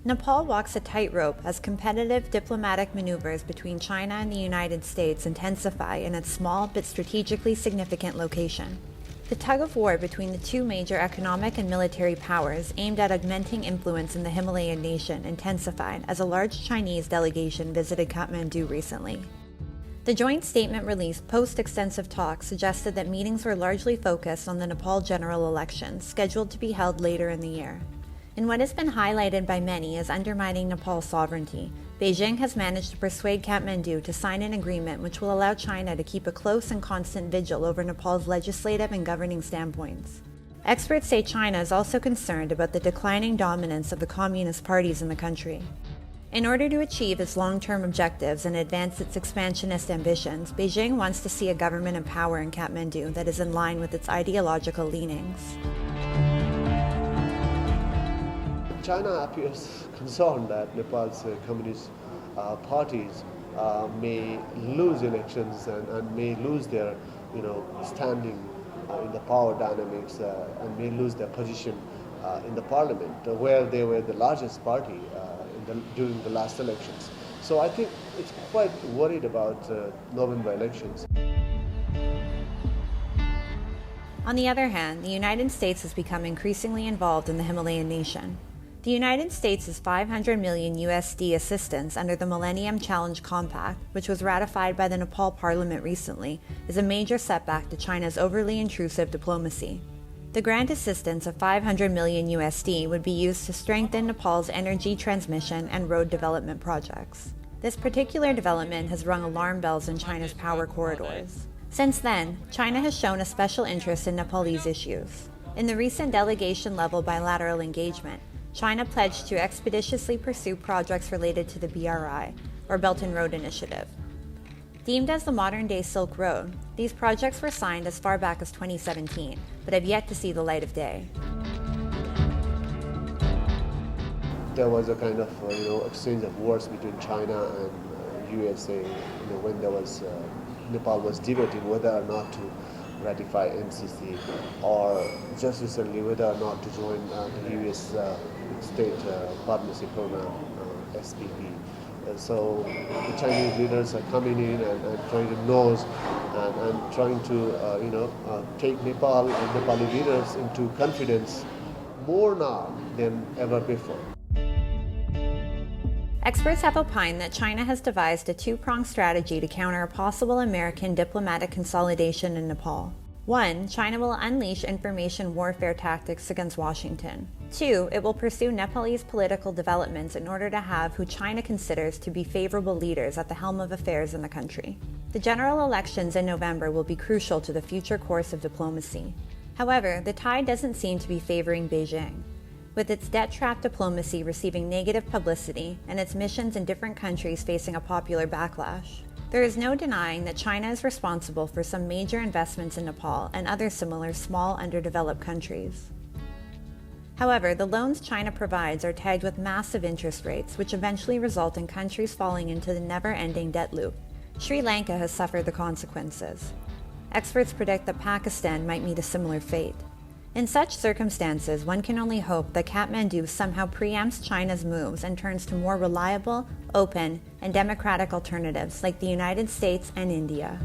Nepal walks a tightrope as competitive diplomatic maneuvers between China and the United States intensify in its small but strategically significant location. The tug-of-war between the two major economic and military powers aimed at augmenting influence in the Himalayan nation intensified as a large Chinese delegation visited Kathmandu recently. The joint statement released post-extensive talks suggested that meetings were largely focused on the Nepal general elections, scheduled to be held later in the year. In what has been highlighted by many as undermining Nepal's sovereignty, Beijing has managed to persuade Kathmandu to sign an agreement which will allow China to keep a close and constant vigil over Nepal's legislative and governing standpoints. Experts say China is also concerned about the declining dominance of the communist parties in the country. In order to achieve its long-term objectives and advance its expansionist ambitions, Beijing wants to see a government in power in Kathmandu that is in line with its ideological leanings. China appears concerned that Nepal's communist parties may lose elections and may lose their, standing in the power dynamics and may lose their position in the parliament, where they were the largest party during the last elections. So I think it's quite worried about November elections. On the other hand, the United States has become increasingly involved in the Himalayan nation. The United States' $500 million USD assistance under the Millennium Challenge Compact, which was ratified by the Nepal Parliament recently, is a major setback to China's overly intrusive diplomacy. The grant assistance of $500 million USD would be used to strengthen Nepal's energy transmission and road development projects. This particular development has rung alarm bells in China's power corridors. Since then, China has shown a special interest in Nepalese issues. In the recent delegation-level bilateral engagement, China pledged to expeditiously pursue projects related to the BRI, or Belt and Road Initiative. Deemed as the modern-day Silk Road, these projects were signed as far back as 2017, but have yet to see the light of day. There was a kind of exchange of words between China and USA. When there was Nepal was debating whether or not to ratify NCC, or just recently whether or not to join the US state partnership program, SPP. So the Chinese leaders are coming in and trying to nose and trying to take Nepal and Nepali leaders into confidence more now than ever before. Experts have opined that China has devised a two-pronged strategy to counter a possible American diplomatic consolidation in Nepal. 1. China will unleash information warfare tactics against Washington. 2. It will pursue Nepalese political developments in order to have who China considers to be favorable leaders at the helm of affairs in the country. The general elections in November will be crucial to the future course of diplomacy. However, the tide doesn't seem to be favoring Beijing. With its debt-trap diplomacy receiving negative publicity and its missions in different countries facing a popular backlash, there is no denying that China is responsible for some major investments in Nepal and other similar small, underdeveloped countries. However, the loans China provides are tagged with massive interest rates, which eventually result in countries falling into the never-ending debt loop. Sri Lanka has suffered the consequences. Experts predict that Pakistan might meet a similar fate. In such circumstances, one can only hope that Kathmandu somehow preempts China's moves and turns to more reliable, open, and democratic alternatives like the United States and India.